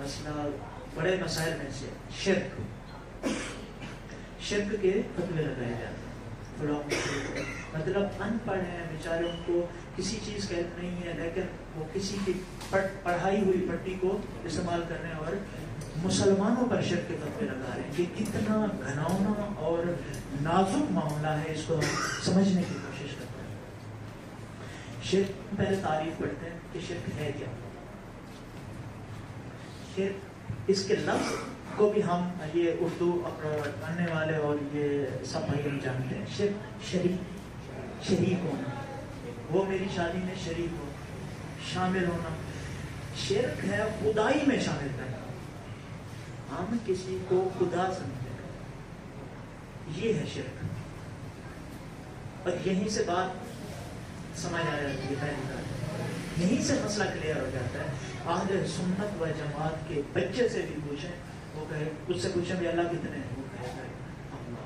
مسئلہ بڑے مسائل میں سے شرک کے فتوے لگائے جاتے ہیں. مطلب ان پڑھ ہیں بیچارے, ان کو کسی چیز کا علم نہیں ہے, لیکن وہ کسی کی پڑھائی ہوئی پٹی کو استعمال کر رہے ہیں اور مسلمانوں پر شرک کے فتوے لگا رہے ہیں. یہ کتنا گھناؤنا اور نازک معاملہ ہے, اس کو سمجھنے کی کوشش کرتے ہیں. شرک پہلے تعریف کرتے ہیں کہ شرک ہے کیا. شرک اس کے لفظ کو بھی ہم یہ اردو پڑھنے والے اور یہ سب بھائی ہم جانتے ہیں. شریک ہونا, وہ میری شادی میں شریک ہو, شامل ہونا. شرک ہے خدائی میں شامل کرنا, ہم کسی کو خدا سمجھیں, یہ ہے شرک. اور یہیں سے بات سمجھ آ جاتی ہے, پہلی بات یہیں سے مسئلہ کلیئر ہو جاتا ہے. اہل سنت و جماعت کے بچے سے بھی پوچھیں, وہ کہے, اس سے پوچھیں بھی اللہ کتنے ہیں, وہ کہے گا اللہ.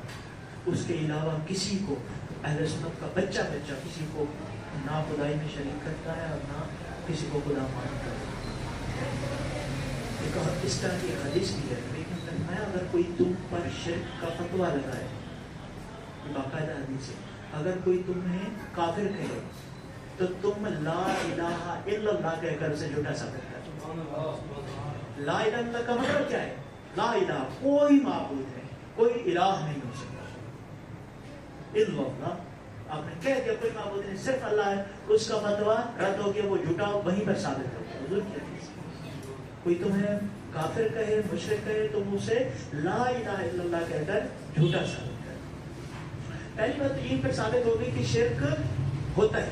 اس کے علاوہ کسی کو اہل سنت کا بچہ کسی کو نہ خدائی میں شریک کرتا ہے اور نہ کسی کو خدا مانتا ہے. اس طرح کی حدیث بھی ہے, لیکن میں اگر کوئی تم پر شرک کا فتویٰ لگائے, باقاعدہ حدیث ہے, اگر کوئی تمہیں کافر کہے تو تم لا الہ الا اللہ کہہ کر اسے جھوٹا ثابت کرو. لا الہ الا کا مطلب کیا ہے؟ لا الہ, کوئی معبود ہے, کوئی الہ نہیں ہو سکتا الا اللہ. آپ نے کہہ دیا کوئی معبود نہیں, صرف اللہ ہے, اس کا فتویٰ رد ہو گیا, وہ جھوٹا وہیں پر ثابت ہو گیا. حضور کی حدیث. کوئی تمہیں کافر کہے, مشرک کہے, تم اسے لا الہ الا اللہ کہہ کر جھوٹا ثابت کرو. پہلی بات یہیں پر ثابت ہو گئی کہ شرک ہوتا ہے.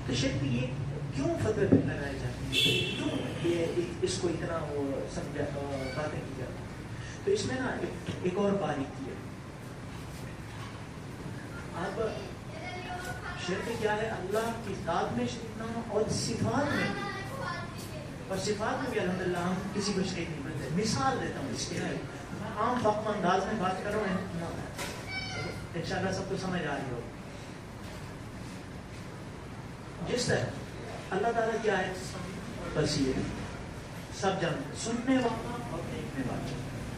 تو شرک یہ کیوں فتوے پہ لگائے جاتے ہیں, کیوں یہ اس کو اتنا وہ سمجھا باتیں کی جاتی ہیں. تو اس میں نا ایک اور باریکی ہے. اب شرک کیا ہے؟ اللہ کی ذات میں شریک نہ ہو اور صفات میں, اور صفات میں بھی الحمدللہ ہم کسی کو شریک نہیں بنتے. مثال دیتا ہوں اس کے لیے, میں عام فقم انداز میں بات کر رہا ہوں, انشاءاللہ سب کو سمجھ آ رہی ہو. جس طرح اللہ تعالیٰ کیا ہے؟ بصیر, سب جانتے, سننے والا اور دیکھنے والا.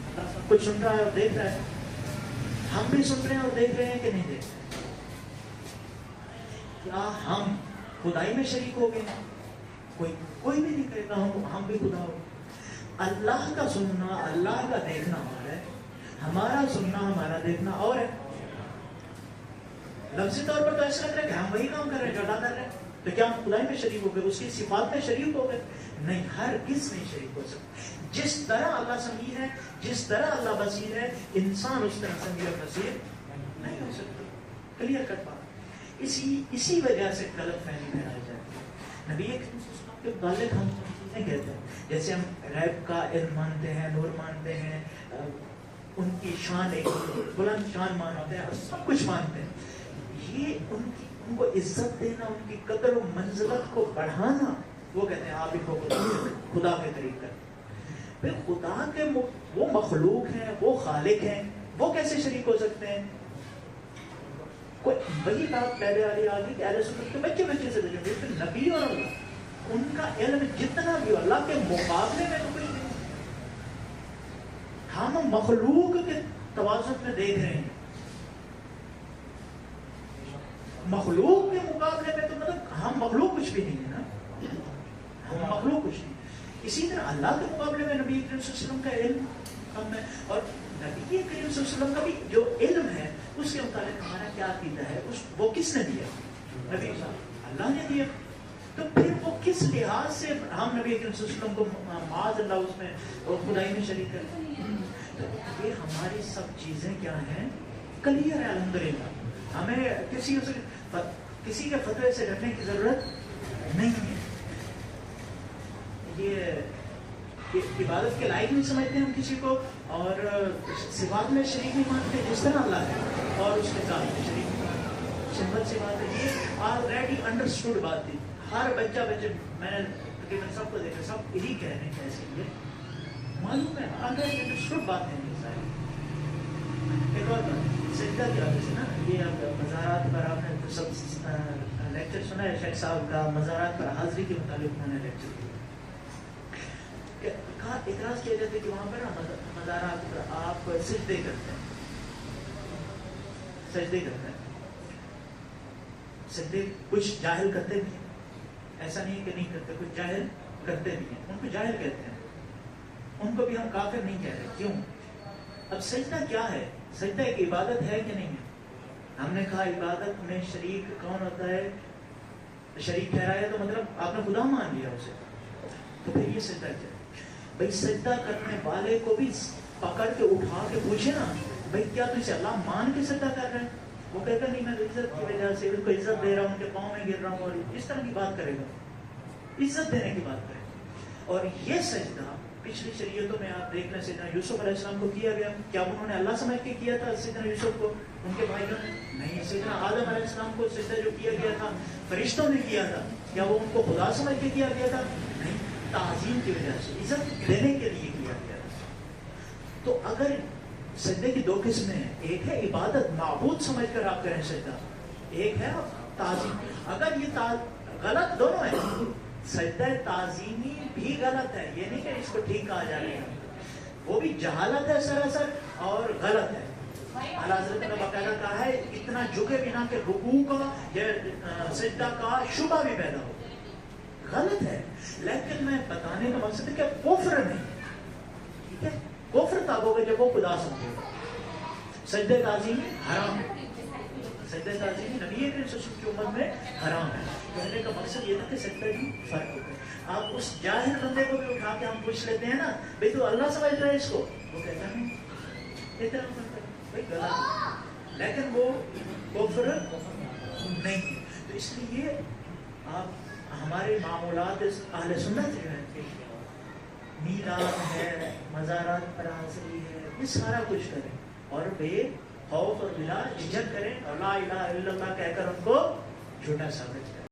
اللہ سب کچھ سن رہا ہے اور دیکھ رہا ہے. ہم بھی سن رہے ہیں اور دیکھ رہے ہیں کہ نہیں دیکھ رہے؟ کیا ہم خدائی میں شریک ہو گئے؟ کوئی بھی نہیں کہے گا ہم بھی خدا ہو. اللہ کا سننا, اللہ کا دیکھنا اور ہے, ہمارا سننا ہمارا دیکھنا اور ہے. لفظی طور پر تو ایسا لگ رہا ہے کہ ہم وہی کام کر رہے ہیں جو اللہ کر رہے ہیں, تو کیا ہم خدائی میں شریک ہو گئے, اس کی صفات میں شریک ہو گئے؟ نہیں, ہر کس نہیں شریک ہو سکتا. جس طرح اللہ سمیع ہے, جس طرح اللہ بصیر ہے, انسان اس طرح سمیع اور بصیر نہیں ہو سکتا. کلیئر کٹ بات. اسی وجہ سے غلط فہمی میں آ جاتی ہے. نبی کے متعلق ہم چیزیں کہتے ہیں, جیسے ہم غیب کا علم مانتے ہیں, نور مانتے ہیں, ان کی شان ایک بلند شان مانتے ہیں, اور سب کچھ مانتے ہیں. یہ ان کو عزت دینا, ان کی قدر و منزلت کو بڑھانا, وہ کہتے ہیں آپ ان کو خدا کے قریب کریں. پھر خدا کے وہ مخلوق ہیں, وہ خالق ہیں, وہ کیسے شریک ہو سکتے ہیں؟ وہی بات پہلے والی آ گئی کہ اہل سنت کے بچے سے دیکھیں گے, پھر نبی اور اللہ ان کا علم جتنا بھی اللہ کے مقابلے میں تو کچھ نہیں. ہم مخلوق کے توازن میں دیکھ رہے ہیں, مخلوق کے مقابلے میں تو مطلب ہم مخلوق کچھ بھی نہیں ہے نا, ہم مخلوق کچھ نہیں. اسی طرح اللہ کے مقابلے میں نبی کریم صلی اللہ علیہ وسلم کا علم کم ہے, اور نبی کریم صلی اللہ علیہ وسلم کا بھی جو علم ہے اس کے متعلق ہمارا کیا عقیدہ ہے, وہ کس نے دیا؟ نبی صاحب اللہ نے دیا. تو پھر وہ کس لحاظ سے ہم نبی کریم صلی اللہ علیہ وسلم کو معاذ اللہ اس میں خدائی میں شریک کرتے ہیں؟ تو یہ ہماری سب چیزیں کیا ہیں؟ کلیئر ہے الحمدللہ. ہمیں کسی کے فتوے سے ڈرنے کی ضرورت نہیں ہے. یہ عبادت کے لائق نہیں سمجھتے ہم کسی کو, اور صفات میں شریک نہیں مانتے جس طرح اللہ ہے, اور اس کے ذات میں شریک نہیں مانتے. سمپل سی بات ہے, یہ آلریڈی انڈرسٹوڈ بات تھی. ہر بچہ میں نے تقریباً سب کو دیکھا, سب یہی کہہ رہے ہیں ایسے, یہ معلوم ہے آلریڈی انڈرسٹوڈ بات ہے یہ ساری. ایک اور بات سجدہ کی وجہ سے نا, یہ اب مزارات پر آپ نے سب لیکچر سنا ہے, شیخ صاحب کا مزارات پر حاضری کے متعلق انہوں نے لیکچر کیا. کہا اعتراض کیا جاتا ہے کہ وہاں پر مزارات پر آپ سجدے کرتے ہیں، سجدے کرتے ہیں. سجدے کچھ جاہل کرتے بھی ہیں، ایسا نہیں کہ نہیں کرتے، کچھ جاہل کرتے بھی ہیں، ان کو جاہل کہتے ہیں، ان کو بھی ہم کافر نہیں کہہ رہے. کیوں؟ اب سجدہ کیا ہے؟ سجدہ ایک عبادت ہے کہ نہیں ہے؟ ہم نے کہا عبادت میں شریک کون ہوتا ہے؟ شریک ٹھہرایا تو مطلب آپ نے خدا مان لیا اسے، تو پھر یہ سجدہ کیا؟ بھائی سجدہ کرنے والے کو بھی پکڑ کے اٹھا کے پوچھے نا، بھائی کیا تو اسے اللہ مان کے سجدہ کر رہے ہیں؟ وہ کہتا نہیں، میں عزت کی وجہ سے ان کو عزت دے رہا ہوں، ان کے پاؤں میں گر رہا ہوں، اور اس طرح کی بات کرے گا، عزت دینے کی بات کرے گا. اور یہ سجدہ پچھلی شریعتوں میں آپ دیکھ لیں، سیدنا یوسف علیہ السلام کو کیا گیا. کیا انہوں نے اللہ سمجھ کے کیا تھا سیدنا یوسف کو؟ ان کے بھائیوں نے نہیں. سیدنا آدم علیہ السلام کو سجدہ جو کیا گیا تھا فرشتوں نے کیا تھا، کیا وہ ان کو خدا سمجھ کے کیا گیا تھا؟ نہیں، تعظیم کی وجہ سے، عزت دینے کے لیے کیا گیا تھا. تو اگر سجدے کی دو قسمیں ہیں، ایک ہے عبادت معبود سمجھ کر آپ کریں سجدہ، ایک ہے تعظیم. اگر یہ غلط دونوں ہے، سجدہ تعظیمی بھی غلط ہے، یہ نہیں کہ اس کو ٹھیک کہا جا رہا ہے، وہ بھی جہالت ہے سراسر اور غلط ہے. اعلیٰ حضرت نے باقاعدہ کہا ہے اتنا جھکے بنا کہ رکوع کا یا سجدہ کا شبہ بھی پیدا ہو. غلط ہے، لیکن میں بتانے کا مقصد ہے کہ کفر نہیں، ٹھیک ہے؟ کفر تب ہوگا جب وہ خدا سمجھے. سجدہ تعظیمی حرام ہے، سجدہ تعظیمی نبی کریم صلی اللہ علیہ وسلم کی امت میں حرام ہے. کہنے کا مقصد یہ تھا کہ سجدہ بھی فرق ہوتا ہے. آپ اس جاہل بندے کو بھی اٹھا کے ہم پوچھ لیتے ہیں نا، بھئی تو اللہ سمجھ رہا ہے اس کو، وہ کہتا نہیں، احترام کرتا ہے، بھئی غلط ہے، لیکن وہ کفر نہیں ہے. تو اس لیے آپ ہمارے معمولات اہل سنت جو ہے، میلاد ہے، مزارات پر حاضری ہے، یہ سارا کچھ کریں اور بے خوف اور بلا جھجک کریں اور لا الہ الا اللہ کہہ کر ان کو جھوٹا ثابت کریں.